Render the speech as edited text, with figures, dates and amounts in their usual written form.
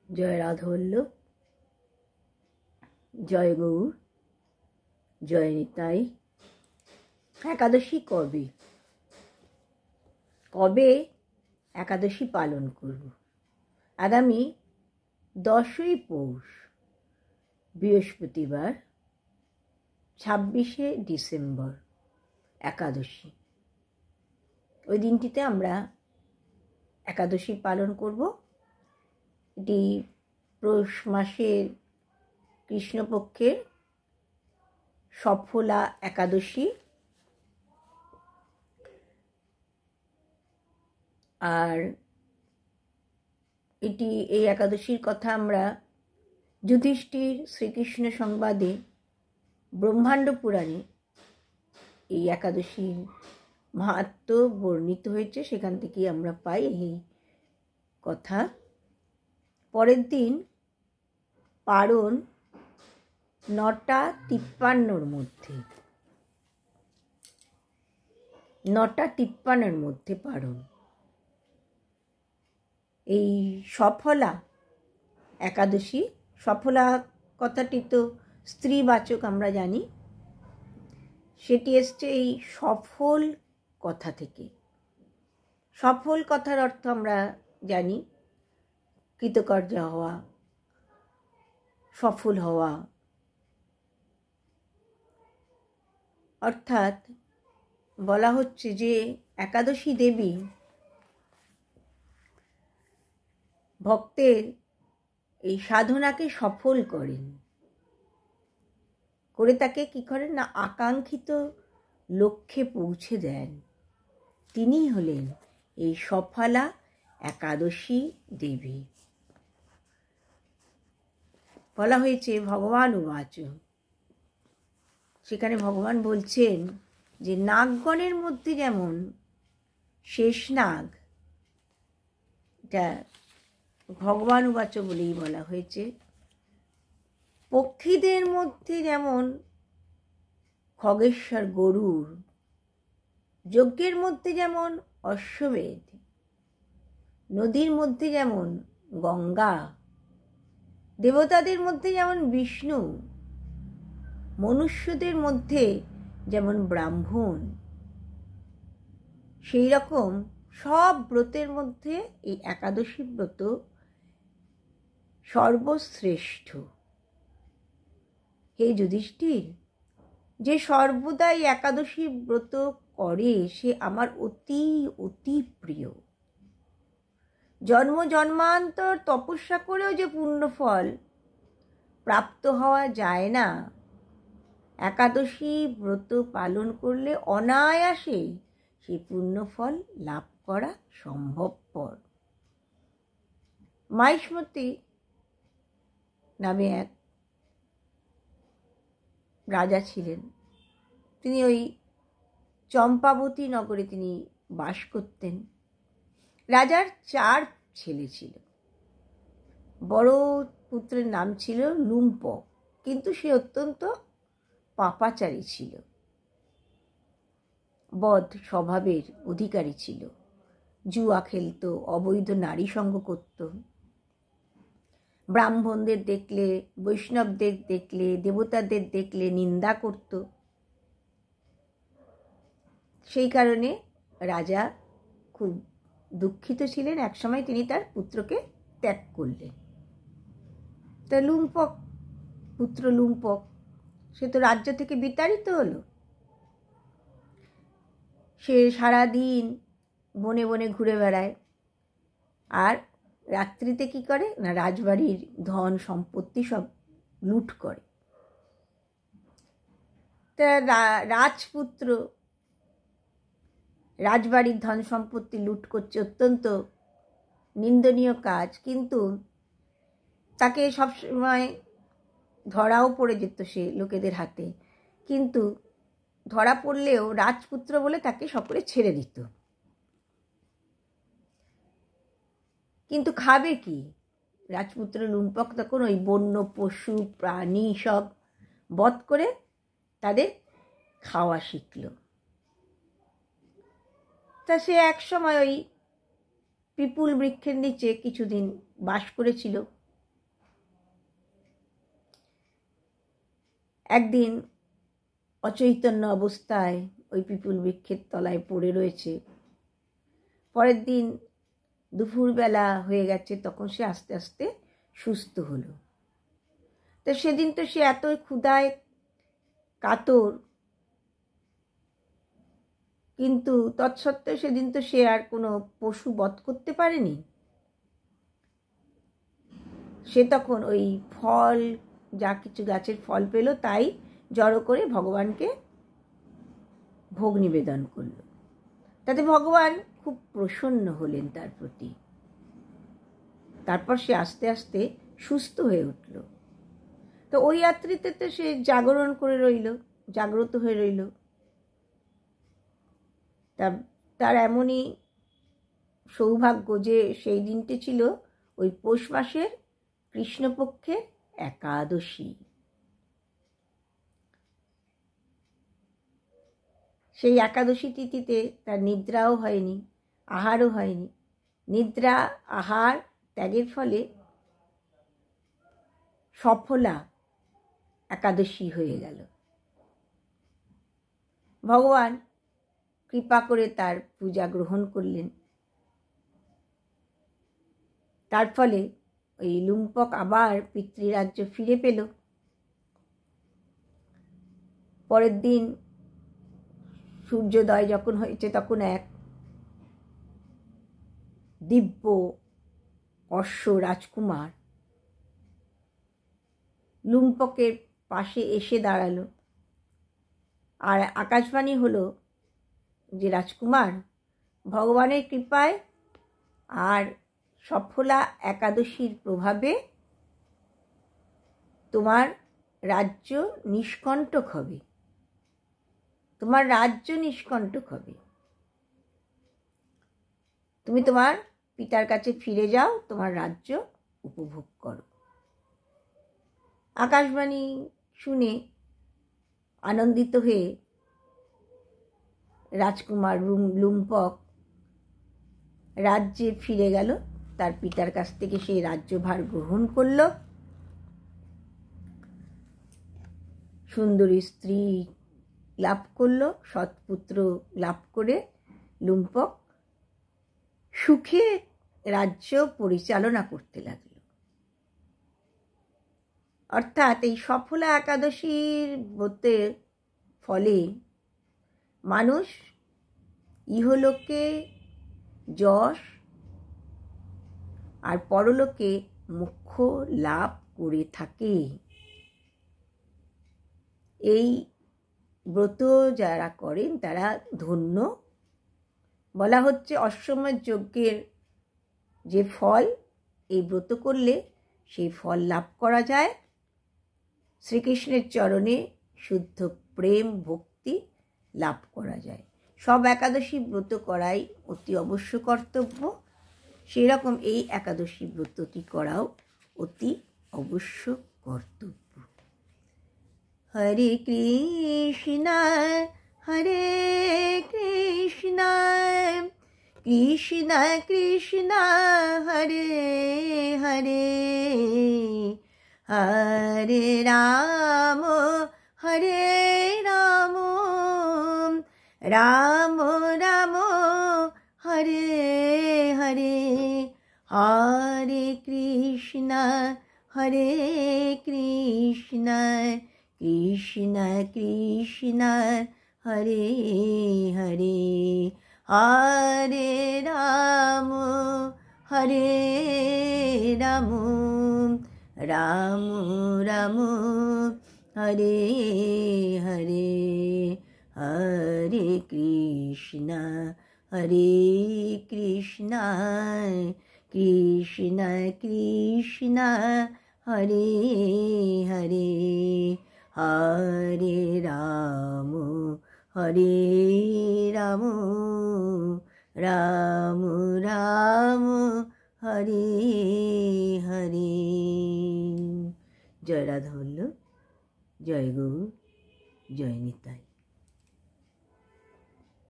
জয় রাধাবল্লভ, জয় গৌর, জয় নিতাই। একাদশী কবে কবে একাদশী পালন করব? আগামী 10ই পৌষ বৃহস্পতিবার 26শে ডিসেম্বর একাদশী। ওই দিনটিতে আমরা একাদশী পালন করব। এটি পৌষ মাসের কৃষ্ণপক্ষের সফলা একাদশী। আর এই একাদশীর কথা আমরা যুধিষ্ঠির শ্রীকৃষ্ণ সংবাদে ব্রহ্মাণ্ড পুরাণে এই একাদশীর মাহাত্ম্য বর্ণিত হয়েছে, সেখান থেকেই আমরা পাই এই কথা। পরের দিন পারণ 9:53 মধ্যে, 9:53 মধ্যে পারণ। এই সফলা একাদশী, সফলা কথাটি তো স্ত্রীবাচক আমরা জানি, সেটি এসছে এই সফল কথা থেকে। সফল কথার অর্থ আমরা জানি কৃতকার্য হওয়া, সফল হওয়া। অর্থাৎ বলা হচ্ছে যে একাদশী দেবী ভক্তের এই সাধনাকে সফল করেন, করে তাকে কি করেন না, আকাঙ্ক্ষিত লক্ষ্যে পৌঁছে দেন। তিনিই হলেন এই সফলা একাদশী দেবী। বলা হয়েছে ভগবান উবাচ, সেখানে ভগবান বলছেন যে নাগগণের মধ্যে যেমন শেষ নাগ, এটা ভগবান উবাচ বলেই বলা হয়েছে। পক্ষীদের মধ্যে যেমন খগেশ্বর গরুড়, যজ্ঞের মধ্যে যেমন অশ্বমেধ, নদীর মধ্যে যেমন গঙ্গা, দেবতাদের মধ্যে যেমন বিষ্ণু, মনুষ্যদের মধ্যে যেমন ব্রাহ্মণ, সেই রকম সব ব্রতের মধ্যে এই একাদশী ব্রত সর্বশ্রেষ্ঠ। হে যুধিষ্ঠির, যে সর্বদাই একাদশী ব্রত করে সে আমার অতি অতি প্রিয়। জন্ম জন্মান্তর তপস্যা করেও যে পুণ্যফল প্রাপ্ত হওয়া যায় না, একাদশী ব্রত পালন করলে অনায়াসে সেই পুণ্যফল লাভ করা সম্ভবপর। মাহিষ্মতি নামে এক রাজা ছিলেন। তিনি ওই চম্পাবতী নগরে তিনি বাস করতেন। রাজার 4 ছেলে ছিল। বড় পুত্রের নাম ছিল লুম্পক, কিন্তু সে অত্যন্ত পাপাচারী ছিল, বদ স্বভাবের অধিকারী ছিল, জুয়া খেলত, অবৈধ নারী সঙ্গ করত, ব্রাহ্মণদের দেখলে, বৈষ্ণবদের দেখলে, দেবতাদের দেখলে নিন্দা করত। সেই কারণে রাজা খুব দুঃখিত ছিলেন। একসময় তিনি তার পুত্রকে ত্যাগ করলেন। তা লুম্পক, পুত্র লুম্পক, সে তো রাজ্য থেকে বিতাড়িত হলো। সে সারাদিন বনে বনে ঘুরে বেড়ায়, আর রাত্রিতে কি করে না, রাজবাড়ির ধন সম্পত্তি সব লুট করে। তা রাজপুত্র রাজবাড়ির ধন সম্পত্তি লুট করছে, অত্যন্ত নিন্দনীয় কাজ, কিন্তু তাকে সবসময় ধরাও পড়ে যেত সে লোকেদের হাতে। কিন্তু ধরা পড়লেও রাজপুত্র বলে তাকে সকলে ছেড়ে দিত। কিন্তু খাবে কি? রাজপুত্র লুম্পক তখন ওই বন্য পশু প্রাণী সব বধ করে তাদের খাওয়া শিখল। তা সে এক সময় ওই পিপুল বৃক্ষের নিচে কিছুদিন বাস করেছিল। একদিন অচৈতন্য অবস্থায় ওই পিপুল বৃক্ষের তলায় পড়ে রয়েছে। পরের দিন দুপুরবেলা হয়ে গেছে, তখন সে আস্তে আস্তে সুস্থ হলো। তো সেদিন তো সে এত ক্ষুধায় কাতর, কিন্তু তৎসত্ত্বেও সেদিন তো সে আর কোনো পশু বধ করতে পারেনি। সে তখন ওই ফল, যা কিছু গাছের ফল পেল তাই জড়ো করে ভগবানকে ভোগ নিবেদন করল। তাতে ভগবান খুব প্রসন্ন হলেন তার প্রতি। তারপর সে আস্তে আস্তে সুস্থ হয়ে উঠল। তো ওই রাত্রিতে তো সে জাগরণ করে রইল, জাগ্রত হয়ে রইল। তার এমনই সৌভাগ্য যে সেই দিনটি ছিল ওই পৌষ মাসের কৃষ্ণপক্ষের একাদশী। সেই একাদশী তিথিতে তার নিদ্রাও হয়নি, আহারও হয়নি। নিদ্রা আহার ত্যাগের ফলে সফলা একাদশী হয়ে গেল। ভগবান কৃপা করে তার পূজা গ্রহণ করলেন। তার ফলে ওই লুম্পক আবার পিতৃরাজ্য ফিরে পেল। পরের দিন সূর্যোদয় যখন হয়েছে, তখন এক দিব্য অশ্ব রাজকুমার লুম্পকের পাশে এসে দাঁড়ালো। আর আকাশবাণী হলো যে রাজকুমার, ভগবানের কৃপায় আর সফলা একাদশীর প্রভাবে তোমার রাজ্য নিষ্কণ্টক হবে, তোমার রাজ্য নিষ্কণ্টক হবে। তুমি তোমার পিতার কাছে ফিরে যাও, তোমার রাজ্য উপভোগ করো। আকাশবাণী শুনে আনন্দিত হয়ে রাজকুমার লুম্পক রাজ্যে ফিরে গেল। তার পিতার কাছ থেকে সেই রাজ্যভার গ্রহণ করল। সুন্দরী স্ত্রী লাভ করল, সৎপুত্র লাভ করে লুম্পক সুখে রাজ্য পরিচালনা করতে লাগল। অর্থাৎ এই সফলা একাদশীর ব্রতের ফলে মানুষ ইহলোকে যশ আর পরলোকে মোক্ষ লাভ করে থাকে। এই ব্রত যারা করেন তারা ধন্য। বলা হচ্ছে অশ্বমেধ যজ্ঞের যে ফল, এই ব্রত করলে সেই ফল লাভ করা যায়। শ্রীকৃষ্ণের চরণে শুদ্ধ প্রেম ভক্তি লাভ করা যায়। সব একাদশী ব্রত করাই অতি অবশ্য কর্তব্য, সেই রকম এই একাদশী ব্রতটি করাও অতি অবশ্য কর্তব্য। হরে কৃষ্ণ হরে কৃষ্ণ কৃষ্ণ কৃষ্ণ হরে হরে হরে রাম হরে রাম রাম রাম হরে হরে হরে কৃষ্ণ হরে কৃষ্ণ কৃষ্ণ কৃষ্ণ হরে হরে হরে রাম হরে রাম রাম রাম হরে হরে হরে কৃষ্ণ কৃষ্ণ কৃষ্ণ হরে হরে হরে রাম রাম রাম হরে হরে। জয় রাধা বল্লভ, জয় গৌর, জয় নিতাই।